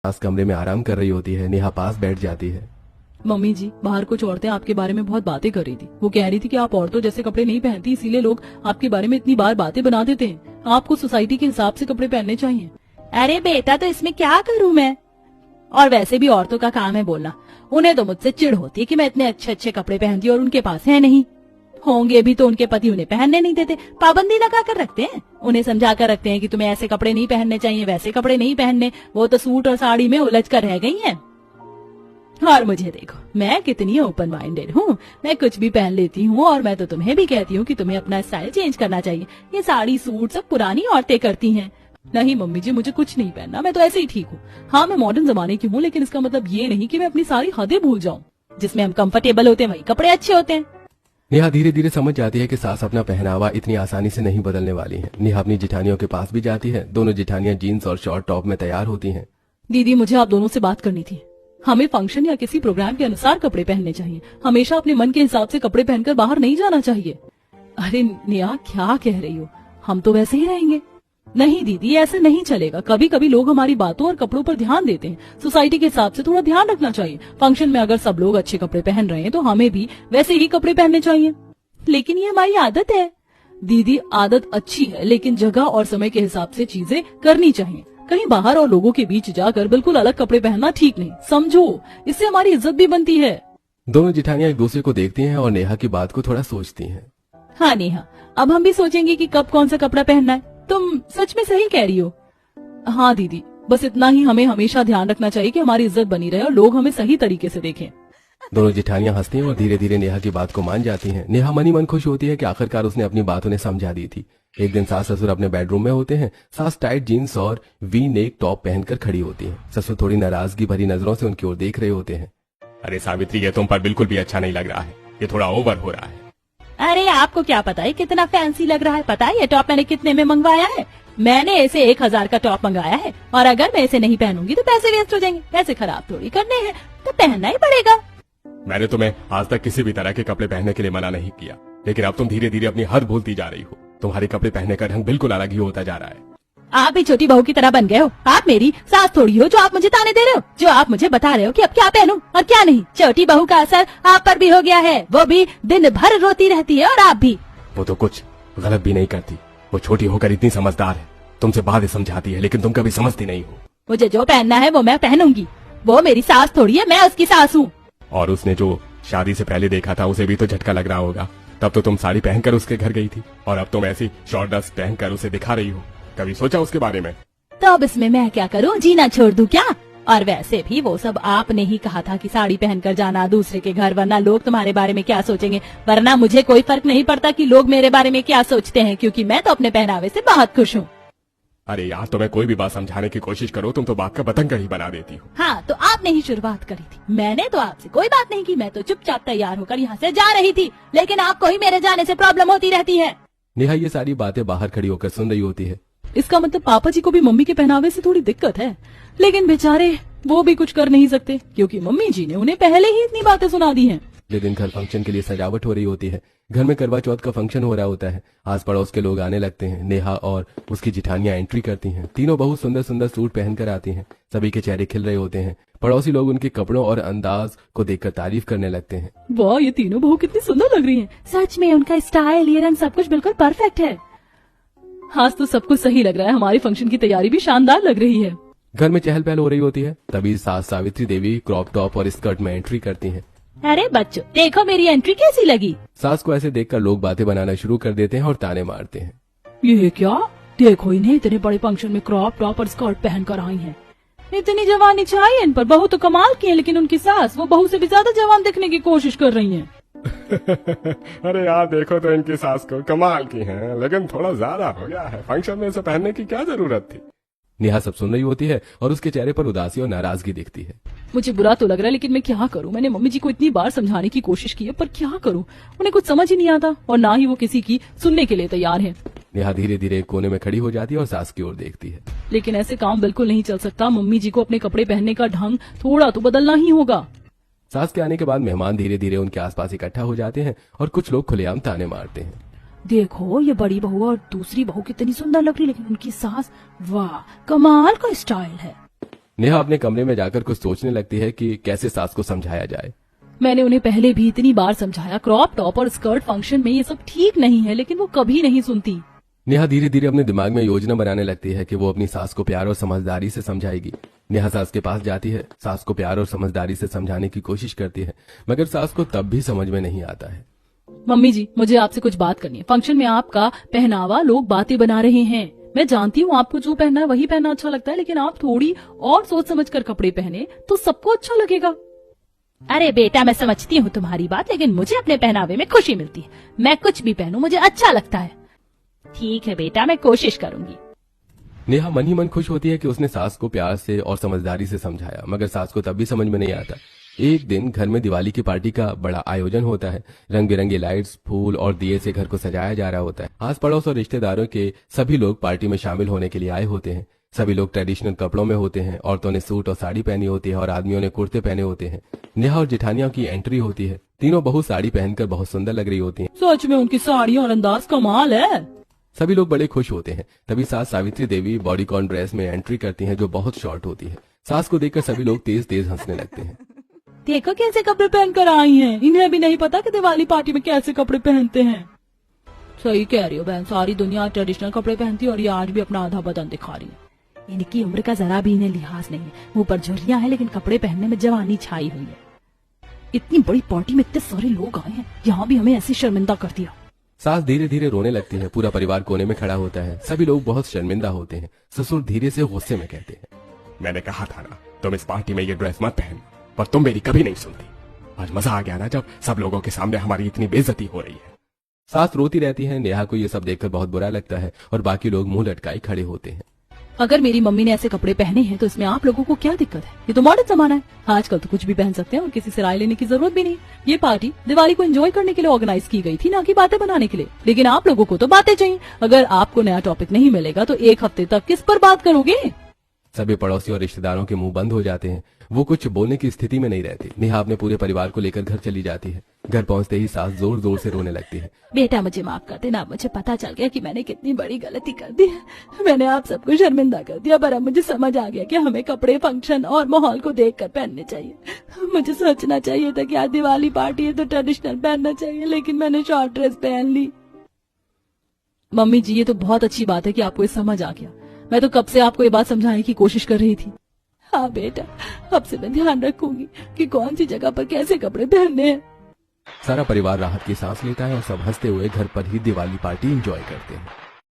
सास कमरे में आराम कर रही होती है। नेहा पास बैठ जाती है। मम्मी जी, बाहर कुछ औरतें आपके बारे में बहुत बातें कर रही थी। वो कह रही थी कि आप औरतों जैसे कपड़े नहीं पहनती, इसीलिए लोग आपके बारे में इतनी बार बातें बना देते हैं। आपको सोसाइटी के हिसाब से कपड़े पहनने चाहिए। अरे बेटा, तो इसमें क्या करूँ मैं? और वैसे भी औरतों का काम है बोलना। उन्हें तो मुझसे चिढ़ होती है कि मैं इतने अच्छे अच्छे कपड़े पहनती हूँ और उनके पास है नहीं। होंगे भी तो उनके पति उन्हें पहनने नहीं देते, पाबंदी लगा कर रखते हैं। उन्हें समझा कर रखते हैं कि तुम्हें ऐसे कपड़े नहीं पहनने चाहिए, वैसे कपड़े नहीं पहनने। वो तो सूट और साड़ी में उलझ कर रह गई हैं। और मुझे देखो, मैं कितनी ओपन माइंडेड हूँ, मैं कुछ भी पहन लेती हूँ। और मैं तो तुम्हें भी कहती हूँ कि तुम्हें अपना स्टाइल चेंज करना चाहिए। ये साड़ी सूट सब पुरानी औरतें करती हैं। नहीं मम्मी जी, मुझे कुछ नहीं पहनना, मैं तो ऐसे ही ठीक हूँ। हाँ, मैं मॉडर्न जमाने की हूँ, लेकिन इसका मतलब ये नहीं कि मैं अपनी सारी हदें भूल जाऊँ। जिसमें हम कंफर्टेबल होते हैं वही कपड़े अच्छे होते हैं। नेहा धीरे धीरे समझ जाती है कि सास अपना पहनावा इतनी आसानी से नहीं बदलने वाली है। नेहा अपनी जिठानियों के पास भी जाती है। दोनों जिठानियां जीन्स और शॉर्ट टॉप में तैयार होती हैं। दीदी, मुझे आप दोनों से बात करनी थी। हमें फंक्शन या किसी प्रोग्राम के अनुसार कपड़े पहनने चाहिए। हमेशा अपने मन के हिसाब से कपड़े पहनकर बाहर नहीं जाना चाहिए। अरे नेहा, क्या कह रही हो? हम तो वैसे ही रहेंगे। नहीं दीदी, ऐसे नहीं चलेगा। कभी कभी लोग हमारी बातों और कपड़ों पर ध्यान देते हैं। सोसाइटी के हिसाब से थोड़ा ध्यान रखना चाहिए। फंक्शन में अगर सब लोग अच्छे कपड़े पहन रहे हैं तो हमें भी वैसे ही कपड़े पहनने चाहिए। लेकिन ये हमारी आदत है। दीदी, आदत अच्छी है, लेकिन जगह और समय के हिसाब से चीजें करनी चाहिए। कहीं बाहर और लोगों के बीच जाकर बिल्कुल अलग कपड़े पहनना ठीक नहीं, समझो। इससे हमारी इज्जत भी बनती है। दोनों जिठानियां एक दूसरे को देखती हैं और नेहा की बात को थोड़ा सोचती हैं। हाँ नेहा, अब हम भी सोचेंगे कि कब कौन सा कपड़ा पहनना है। तुम सच में सही कह रही हो। हाँ दीदी, बस इतना ही हमें हमेशा ध्यान रखना चाहिए कि हमारी इज्जत बनी रहे और लोग हमें सही तरीके से देखें। दोनों जिठानियां हंसती हैं और धीरे धीरे नेहा की बात को मान जाती हैं। नेहा मनी मन खुश होती है कि आखिरकार उसने अपनी बात उन्हें समझा दी थी। एक दिन सास ससुर अपने बेडरूम में होते हैं। सास टाइट जीन्स और वी नेक टॉप पहनकर खड़ी होती है। ससुर थोड़ी नाराजगी भरी नजरों से उनकी ओर देख रहे होते हैं। अरे सावित्री, ये तुम पर बिल्कुल भी अच्छा नहीं लग रहा है। ये थोड़ा ओवर हो रहा है। अरे आपको क्या पता है कितना फैंसी लग रहा है? पता है ये टॉप मैंने कितने में मंगवाया है? मैंने इसे 1000 का टॉप मंगाया है, और अगर मैं इसे नहीं पहनूंगी तो पैसे वेस्ट हो जाएंगे। पैसे खराब थोड़ी करने हैं, तो पहनना ही पड़ेगा। मैंने तुम्हें आज तक किसी भी तरह के कपड़े पहनने के लिए मना नहीं किया, लेकिन अब तुम धीरे धीरे अपनी हद भूलती जा रही हो। तुम्हारे कपड़े पहनने का ढंग बिल्कुल अलग ही होता जा रहा है। आप भी छोटी बहू की तरह बन गए हो। आप मेरी सास थोड़ी हो जो आप मुझे ताने दे रहे हो, जो आप मुझे बता रहे हो कि अब क्या पहनूं और क्या नहीं। छोटी बहू का असर आप पर भी हो गया है। वो भी दिन भर रोती रहती है और आप भी। वो तो कुछ गलत भी नहीं करती। वो छोटी होकर इतनी समझदार है, तुमसे बातें समझाती है, लेकिन तुम कभी समझती नहीं हो। मुझे जो पहनना है वो मैं पहनूंगी। वो मेरी सास थोड़ी है, मैं उसकी सास हूँ। और उसने जो शादी से पहले देखा था उसे भी तो झटका लग रहा होगा। तब तो तुम साड़ी पहनकर उसके घर गई थी, और अब तुम ऐसी शॉर्ट ड्रेस पहनकर उसे दिखा रही हो। कभी सोचा उसके बारे में? तो अब इसमें मैं क्या करूं? जीना छोड़ दूं क्या? और वैसे भी वो सब आपने ही कहा था कि साड़ी पहनकर जाना दूसरे के घर, वरना लोग तुम्हारे बारे में क्या सोचेंगे। वरना मुझे कोई फर्क नहीं पड़ता कि लोग मेरे बारे में क्या सोचते हैं, क्योंकि मैं तो अपने पहनावे से बहुत खुश हूँ। अरे यार, तुम्हें कोई भी बात समझाने की कोशिश करो, तुम तो बात का बतंगड़ ही बना देती हो। हाँ, तो आपने ही शुरुआत करी थी। मैंने तो आपसे कोई बात नहीं की। मैं तो चुपचाप तैयार होकर यहाँ से जा रही थी, लेकिन आपको ही मेरे जाने से प्रॉब्लम होती रहती है। नेहा ये सारी बातें बाहर खड़ी होकर सुन रही होती है। इसका मतलब पापा जी को भी मम्मी के पहनावे से थोड़ी दिक्कत है, लेकिन बेचारे वो भी कुछ कर नहीं सकते, क्योंकि मम्मी जी ने उन्हें पहले ही इतनी बातें सुना दी हैं। अगले दिन घर फंक्शन के लिए सजावट हो रही होती है। घर में करवा चौथ का फंक्शन हो रहा होता है। आस पड़ोस के लोग आने लगते हैं। नेहा और उसकी जिठानियां एंट्री करती हैं। तीनों बहुत सुंदर सुंदर सूट पहनकर आती हैं। सभी के चेहरे खिल रहे होते हैं। पड़ोसी लोग उनके कपड़ों और अंदाज को देखकर तारीफ करने लगते हैं। वाह, ये तीनों बहू कितनी सुंदर लग रही हैं। सच में उनका स्टाइल, ये रंग, सब कुछ बिल्कुल परफेक्ट है। आज तो सब कुछ सही लग रहा है। हमारी फंक्शन की तैयारी भी शानदार लग रही है। घर में चहल पहल हो रही होती है। तभी सास सावित्री देवी क्रॉप टॉप और स्कर्ट में एंट्री करती हैं। अरे बच्चों, देखो मेरी एंट्री कैसी लगी। सास को ऐसे देखकर लोग बातें बनाना शुरू कर देते हैं और ताने मारते हैं। ये क्या? देखो, इन्हें इतने बड़े फंक्शन में क्रॉप टॉप और स्कर्ट पहनकर आई हैं। इतनी जवानी चाहिए इन पर। बहू तो कमाल की है, लेकिन उनकी सास वो बहू से भी ज्यादा जवान दिखने की कोशिश कर रही हैं। अरे यार, देखो तो इनकी सास को कमाल की है, लेकिन थोड़ा ज्यादा हो गया है। फंक्शन में इसे पहनने की क्या जरूरत थी? नेहा सब सुन रही होती है और उसके चेहरे पर उदासी और नाराजगी दिखती है। मुझे बुरा तो लग रहा है, लेकिन मैं क्या करूं? मैंने मम्मी जी को इतनी बार समझाने की कोशिश की है, पर क्या करूं? उन्हें कुछ समझ ही नहीं आता, और ना ही वो किसी की सुनने के लिए तैयार हैं। नेहा धीरे धीरे एक कोने में खड़ी हो जाती है और सास की ओर देखती है। लेकिन ऐसे काम बिल्कुल नहीं चल सकता। मम्मी जी को अपने कपड़े पहनने का ढंग थोड़ा तो बदलना ही होगा। सास के आने के बाद मेहमान धीरे धीरे उनके आसपास इकट्ठा हो जाते हैं और कुछ लोग खुलेआम ताने मारते हैं। देखो, ये बड़ी बहू और दूसरी बहू कितनी सुंदर लग रही, लेकिन उनकी सास, वाह, कमाल का स्टाइल है। नेहा अपने कमरे में जाकर कुछ सोचने लगती है कि कैसे सास को समझाया जाए। मैंने उन्हें पहले भी इतनी बार समझाया, क्रॉप टॉप और स्कर्ट फंक्शन में ये सब ठीक नहीं है, लेकिन वो कभी नहीं सुनती। नेहा धीरे धीरे अपने दिमाग में योजना बनाने लगती है कि वो अपनी सास को प्यार और समझदारी से समझाएगी। नेहा सास के पास जाती है, सास को प्यार और समझदारी से समझाने की कोशिश करती है, मगर सास को तब भी समझ में नहीं आता है। मम्मी जी, मुझे आपसे कुछ बात करनी है। फंक्शन में आपका पहनावा लोग बातें बना रहे हैं। मैं जानती हूँ आपको जो पहनना है वही पहनना अच्छा लगता है, लेकिन आप थोड़ी और सोच समझ कर कपड़े पहने तो सबको अच्छा लगेगा। अरे बेटा, मैं समझती हूँ तुम्हारी बात, लेकिन मुझे अपने पहनावे में खुशी मिलती है। मैं कुछ भी पहनूं मुझे अच्छा लगता है। ठीक है बेटा, मैं कोशिश करूंगी। नेहा मन ही मन खुश होती है कि उसने सास को प्यार से और समझदारी से समझाया, मगर सास को तब भी समझ में नहीं आता। एक दिन घर में दिवाली की पार्टी का बड़ा आयोजन होता है। रंग बिरंगे लाइट्स, फूल और दिए से घर को सजाया जा रहा होता है। आस पड़ोस और रिश्तेदारों के सभी लोग पार्टी में शामिल होने के लिए आए होते हैं। सभी लोग ट्रेडिशनल कपड़ों में होते हैं। औरतों ने सूट और साड़ी पहनी होती है और आदमियों ने कुर्ते पहने होते हैं। नेहा और जेठानियों की एंट्री होती है। तीनों बहू साड़ी पहनकर बहुत सुंदर लग रही होती हैं। सच में उनकी साड़ी और अंदाज कमाल है। सभी लोग बड़े खुश होते हैं। तभी सास सावित्री देवी बॉडीकॉन ड्रेस में एंट्री करती हैं, जो बहुत शॉर्ट होती है। सास को देखकर सभी लोग तेज तेज हंसने लगते हैं। देखो कैसे कपड़े पहनकर आई हैं। इन्हें भी नहीं पता कि दिवाली पार्टी में कैसे कपड़े पहनते हैं। सही कह रही हो बहन, सारी दुनिया ट्रेडिशनल कपड़े पहनती है और ये आज भी अपना आधा बदन दिखा रही है। इनकी उम्र का जरा भी इन्हें लिहाज नहीं है। मुंह पर झुर्रियां हैं, लेकिन कपड़े पहनने में जवानी छाई हुई है। इतनी बड़ी पार्टी में इतने सारे लोग आए हैं, यहाँ भी हमें ऐसे शर्मिंदा कर दिया। सास धीरे धीरे रोने लगती है। पूरा परिवार कोने में खड़ा होता है। सभी लोग बहुत शर्मिंदा होते हैं। ससुर धीरे से गुस्से में कहते हैं, मैंने कहा था ना, तुम इस पार्टी में ये ड्रेस मत पहन, पर तुम मेरी कभी नहीं सुनती। आज मजा आ गया ना, जब सब लोगों के सामने हमारी इतनी बेइज्जती हो रही है। सास रोती रहती है। नेहा को ये सब देखकर बहुत बुरा लगता है और बाकी लोग मुंह लटकाए खड़े होते हैं। अगर मेरी मम्मी ने ऐसे कपड़े पहने हैं तो इसमें आप लोगों को क्या दिक्कत है? ये तो मॉडर्न जमाना है। आजकल तो कुछ भी पहन सकते हैं और किसी से राय लेने की जरूरत भी नहीं। ये पार्टी दिवाली को एंजॉय करने के लिए ऑर्गेनाइज की गई थी, ना कि बातें बनाने के लिए। लेकिन आप लोगों को तो बातें चाहिए। अगर आपको नया टॉपिक नहीं मिलेगा तो एक हफ्ते तक किस पर बात करोगे? सभी पड़ोसी और रिश्तेदारों के मुंह बंद हो जाते हैं। वो कुछ बोलने की स्थिति में नहीं रहती। नेहा अपने पूरे परिवार को लेकर घर चली जाती है। घर पहुंचते ही सास जोर जोर से रोने लगती है। बेटा, मुझे माफ कर देना। मुझे पता चल गया कि मैंने कितनी बड़ी गलती कर दी है। मैंने आप सबको शर्मिंदा कर दिया, पर अब मुझे समझ आ गया कि हमें कपड़े फंक्शन और माहौल को देखकर पहनने चाहिए। मुझे सोचना चाहिए था कि आज दिवाली पार्टी है तो ट्रेडिशनल पहनना चाहिए, लेकिन मैंने शॉर्ट ड्रेस पहन ली। मम्मी जी, ये तो बहुत अच्छी बात है कि आपको ये समझ आ गया। मैं तो कब से आपको ये बात समझाने की कोशिश कर रही थी। हाँ बेटा, अब से मैं ध्यान रखूंगी कि कौन सी जगह पर कैसे कपड़े पहनने हैं। सारा परिवार राहत की सांस लेता है और सब हंसते हुए घर पर ही दिवाली पार्टी एंजॉय करते हैं।